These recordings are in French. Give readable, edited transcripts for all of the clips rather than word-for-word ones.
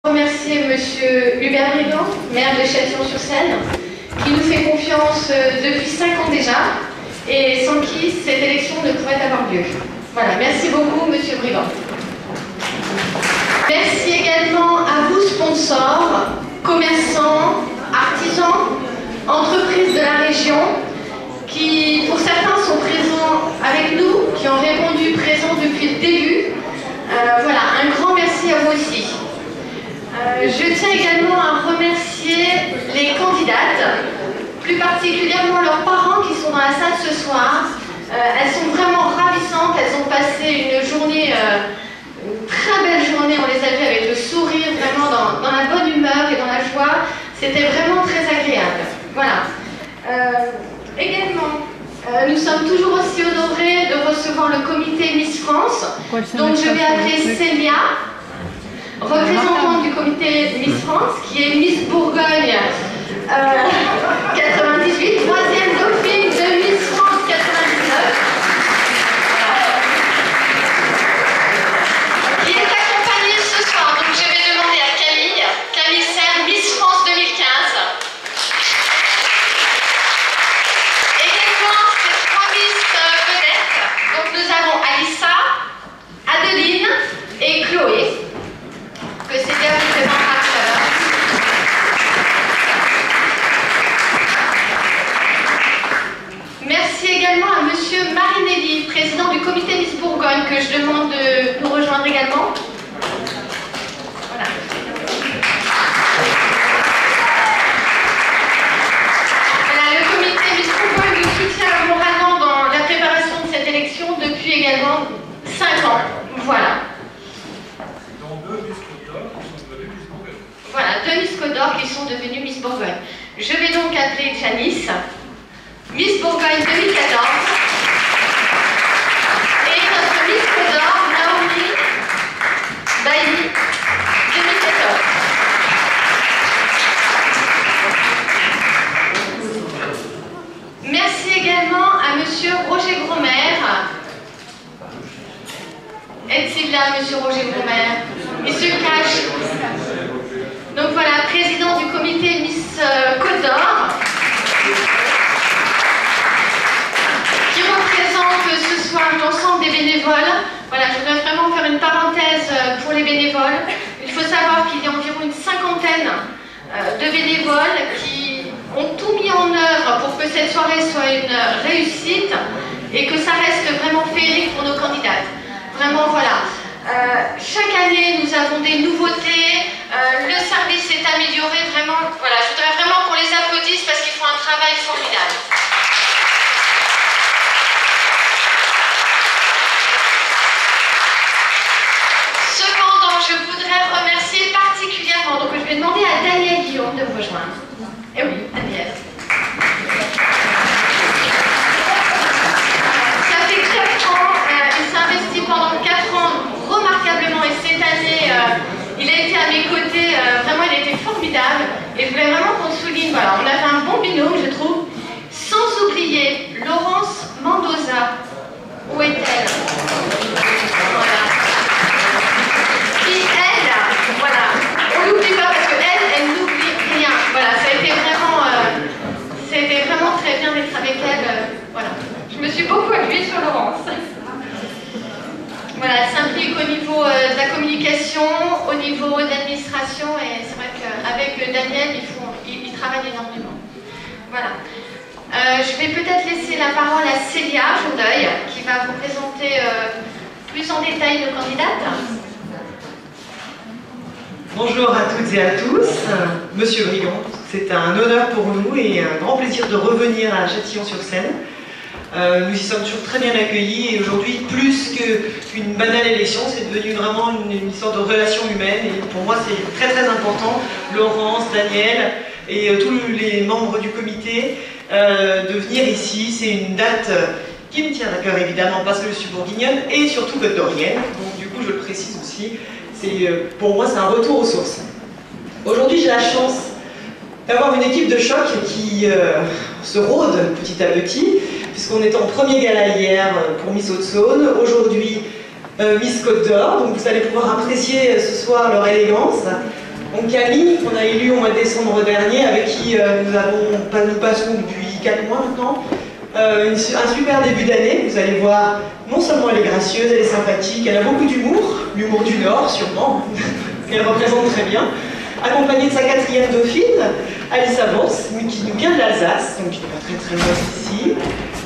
Remercier Monsieur Hubert Brigand, maire de Châtillon-sur-Seine, qui nous fait confiance depuis 5 ans déjà, et sans qui cette élection ne pourrait avoir lieu. Voilà, merci beaucoup Monsieur Brigand. Merci également à vous sponsors, commerçants, artisans, entreprises de la région, qui pour certains sont présents avec nous, qui ont répondu présents depuis le début. Voilà, un grand merci à vous aussi. Je tiens également à remercier les candidates, plus particulièrement leurs parents qui sont dans la salle ce soir. Elles sont vraiment ravissantes, elles ont passé une journée, une très belle journée, on les a vues avec le sourire, vraiment dans la bonne humeur et dans la joie. C'était vraiment très agréable. Voilà. Également, nous sommes toujours aussi honorés de recevoir le comité Miss France. Donc je vais appeler Célia, représentante du comité Miss France, qui est Miss Bourgogne 98, troisième dauphine de Miss France 99, qui est accompagnée ce soir. Donc je vais demander à Camille Serre, Miss France 2015. Également, ces 3 Miss vedettes. Donc nous avons Alissa, Adeline et Chloé, que c'est bien vous présentera tout à l'heure. Merci également à Monsieur Marinelli, président du comité Miss Bourgogne, que je demande de nous rejoindre également. Voilà. Voilà, le comité Miss Bourgogne nous soutient moralement dans la préparation de cette élection depuis également 5 ans. Voilà. Voilà, 2 Miss Côte d'Or qui sont devenues Miss Bourgogne. Je vais donc appeler Janice, Miss Bourgogne 2014, et notre Miss Côte d'Or, Naomi Bailly 2014. Merci également à Monsieur Roger Gromer. Est-il là, Monsieur Roger Gromer? Il se cache. Donc voilà, président du comité Miss Côte d'Or, qui représente ce soir l'ensemble des bénévoles. Voilà, je voudrais vraiment faire une parenthèse pour les bénévoles. Il faut savoir qu'il y a environ une 50aine de bénévoles qui ont tout mis en œuvre pour que cette soirée soit une réussite et que ça reste vraiment féerique pour nos candidates. Vraiment, voilà. Chaque année, nous avons des nouveautés, le service est amélioré, vraiment, voilà, je voudrais vraiment qu'on les applaudisse parce qu'ils font un travail formidable. Cependant, je voudrais remercier particulièrement, donc je vais demander à Daniel Guillaume de me rejoindre. Eh oui, Daniel. Ça fait 4 ans, il s'est investi pendant 4 ans remarquablement, et cette année, il a été à mes côtés, vraiment il a été formidable, et je voulais vraiment qu'on souligne, voilà, on avait un bon binôme, je trouve, sans oublier Laurence Mendoza. Où est-elle? Voilà. Qui, elle, voilà, on l'oublie pas parce qu'elle n'oublie rien. Voilà, ça a été vraiment très bien d'être avec elle, voilà. Je me suis beaucoup appuyée sur Laurence. Voilà, elle s'implique au niveau de la communication, au niveau de l'administration, et c'est vrai qu'avec Daniel, ils travaillent énormément. Voilà. Je vais peut-être laisser la parole à Célia Jourdeuil, qui va vous présenter plus en détail nos candidates. Bonjour à toutes et à tous. Monsieur Brigand, c'est un honneur pour nous et un grand plaisir de revenir à Châtillon-sur-Seine. Nous y sommes toujours très bien accueillis et aujourd'hui, plus qu'une banale élection, c'est devenu vraiment une sorte de relation humaine et pour moi c'est très très important, Laurence, Daniel et tous les membres du comité de venir ici. C'est une date qui me tient à cœur évidemment parce que je suis bourguignonne et surtout côte d'Orienne, donc du coup je le précise aussi, pour moi c'est un retour aux sources. Aujourd'hui j'ai la chance d'avoir une équipe de choc qui se rôde petit à petit, puisqu'on était en premier gala hier pour Miss Haute-Saône, aujourd'hui Miss Côte d'Or, donc vous allez pouvoir apprécier ce soir leur élégance. Donc Camille, qu'on a élu au mois de décembre dernier, avec qui nous passons depuis 4 mois maintenant, un super début d'année. Vous allez voir, non seulement elle est gracieuse, elle est sympathique, elle a beaucoup d'humour, l'humour du Nord sûrement, qu'elle représente très bien, accompagnée de sa 4e dauphine, Alice Avance, qui nous vient de l'Alsace, donc qui n'est pas très loin ici,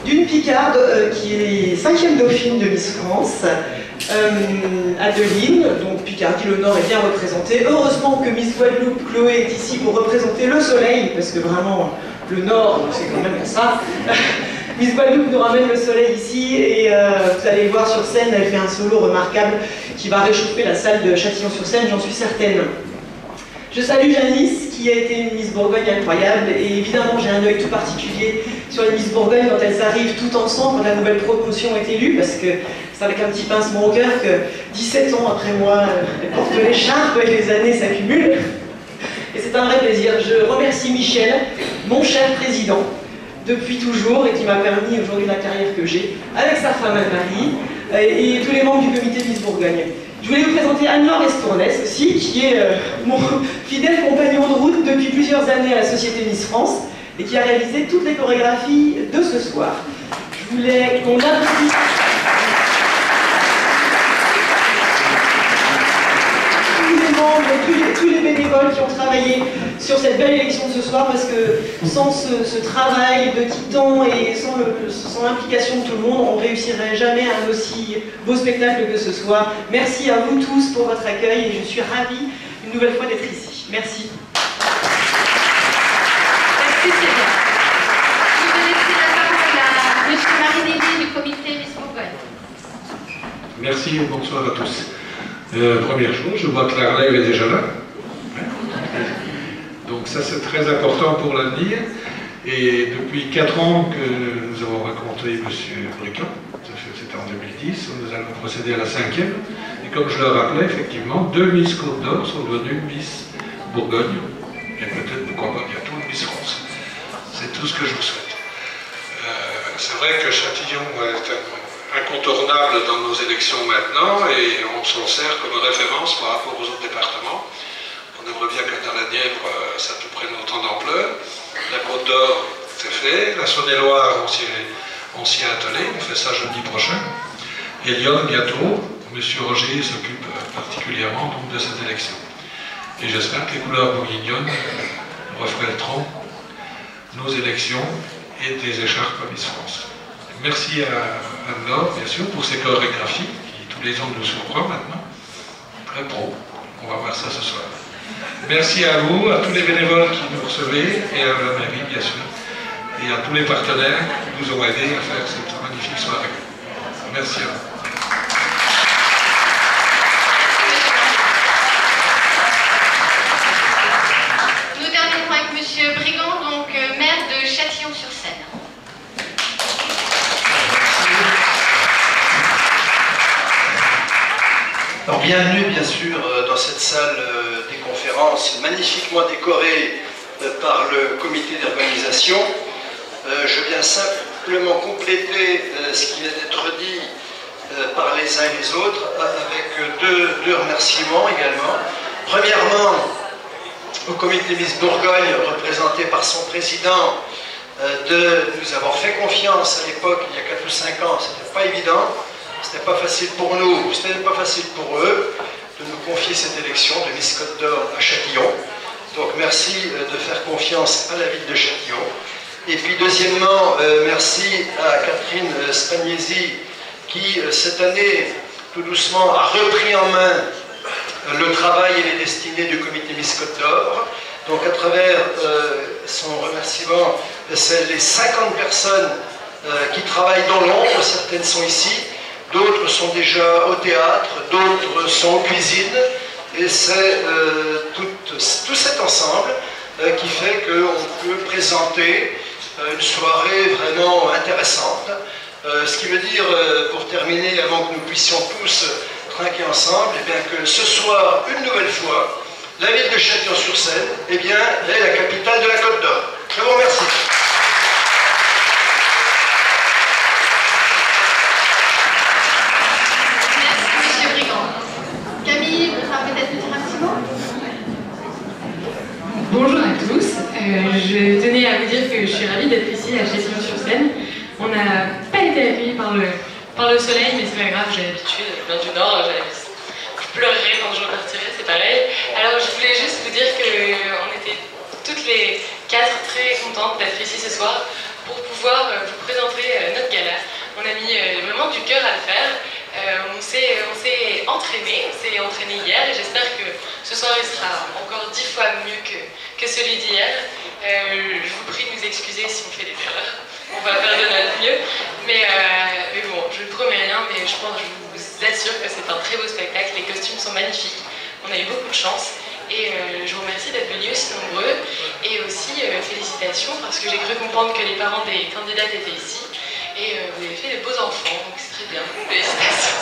d'une Picarde qui est 5e dauphine de Miss France, Adeline, donc Picardie, le Nord est bien représenté. Heureusement que Miss Guadeloupe, Chloé, est ici pour représenter le soleil, parce que vraiment, le Nord, c'est quand même ça. Miss Guadeloupe nous ramène le soleil ici, et vous allez voir sur scène, elle fait un solo remarquable qui va réchauffer la salle de Châtillon-sur-Seine, j'en suis certaine. Je salue Janice, qui a été une Miss Bourgogne incroyable, et évidemment j'ai un œil tout particulier sur les Miss Bourgogne quand elles arrivent toutes ensemble, quand la nouvelle promotion est élue, parce que c'est avec un petit pincement au cœur que 17 ans après moi, elles portent l'écharpe et les années s'accumulent. Et c'est un vrai plaisir. Je remercie Michel, mon cher président, depuis toujours, et qui m'a permis aujourd'hui la carrière que j'ai, avec sa femme Anne-Marie, et tous les membres du comité Miss Bourgogne. Je voulais vous présenter Anne-Laure Estournès aussi, qui est mon fidèle compagnon de route depuis plusieurs années à la Société Miss France et qui a réalisé toutes les chorégraphies de ce soir. Je voulais qu'on applaudisse tous les membres, tous les bénévoles qui ont travaillé sur cette belle élection de ce soir, parce que sans ce travail de titan et sans l'implication de tout le monde, on ne réussirait jamais un aussi beau spectacle que ce soir. Merci à vous tous pour votre accueil et je suis ravie une nouvelle fois d'être ici. Merci. Merci Célia. Je vais laisser la parole à M. Marie-Déby du comité Miss Bourgogne. Merci et bonsoir à tous. Première chose, je vois que la relève est déjà là. Donc ça c'est très important pour l'avenir. Et depuis 4 ans que nous avons rencontré M. Briclin, c'était en 2010, nous allons procéder à la 5e. Et comme je le rappelais, effectivement, 2 Miss Côte d'Or sont devenues Miss Bourgogne. Et peut-être, pourquoi pas bientôt, Miss France. C'est tout ce que je vous souhaite. C'est vrai que Châtillon est incontournable dans nos élections maintenant et on s'en sert comme référence par rapport aux autres départements. On aimerait bien que dans la Nièvre, ça peut prendre autant d'ampleur. La Côte d'Or, c'est fait. La Saône-et-Loire, on s'y est attelé. On fait ça jeudi prochain. Et Lyon, bientôt, M. Roger s'occupe particulièrement donc, de cette élection. Et j'espère que les couleurs bourguignonnes reflèteront nos élections et des écharpes à Miss France. Merci à Anne-Laure, bien sûr, pour ses chorégraphies, qui tous les ans nous surprend maintenant. Très pro. On va voir ça ce soir. Merci à vous, à tous les bénévoles qui nous recevez, et à la mairie, bien sûr, et à tous les partenaires qui nous ont aidés à faire cette magnifique soirée. Merci à vous. Nous terminons avec M. Brigand, donc maire de Châtillon-sur-Seine. Alors, bienvenue bien sûr dans cette salle des conférences magnifiquement décorée par le comité d'organisation. Je viens simplement compléter ce qui vient d'être dit par les uns et les autres avec deux remerciements également. Premièrement, au comité Miss Bourgogne, représenté par son président, de nous avoir fait confiance à l'époque, il y a 4 ou 5 ans, c'était pas évident. C'était pas facile pour nous, c'était pas facile pour eux de nous confier cette élection de Miss Côte d'Or à Châtillon. Donc merci de faire confiance à la ville de Châtillon. Et puis deuxièmement, merci à Catherine Spagnesi qui cette année, tout doucement, a repris en main le travail et les destinées du comité Miss Côte d'Or. Donc à travers son remerciement, c'est les 50 personnes qui travaillent dans l'ombre, certaines sont ici. D'autres sont déjà au théâtre, d'autres sont en cuisine, et c'est tout cet ensemble qui fait qu'on peut présenter une soirée vraiment intéressante. Ce qui veut dire, pour terminer, avant que nous puissions tous trinquer ensemble, eh bien que ce soir, une nouvelle fois, la ville de Châtillon-sur-Seine eh bien, est la capitale de la Côte d'Or. Je vous remercie. Bonjour à tous, je tenais à vous dire que je suis ravie d'être ici à Châtillon-sur-Seine. On n'a pas été accueillis par le soleil, mais c'est pas grave, j'ai l'habitude, je viens du Nord, je pleurerai quand je repartirai, c'est pareil. Alors je voulais juste vous dire qu'on était toutes les quatre très contentes d'être ici ce soir pour pouvoir vous présenter notre gala. On a mis vraiment du cœur à le faire. On s'est entraîné hier et j'espère que ce soir il sera encore 10 fois mieux que celui d'hier. Je vous prie de nous excuser si on fait des erreurs. On va faire de notre mieux. Mais bon, je ne promets rien, mais je vous assure que c'est un très beau spectacle. Les costumes sont magnifiques. On a eu beaucoup de chance. Et je vous remercie d'être venus aussi nombreux. Et aussi félicitations parce que j'ai cru comprendre que les parents des candidates étaient ici. Et vous avez fait des beaux enfants, donc c'est très bien. Félicitations.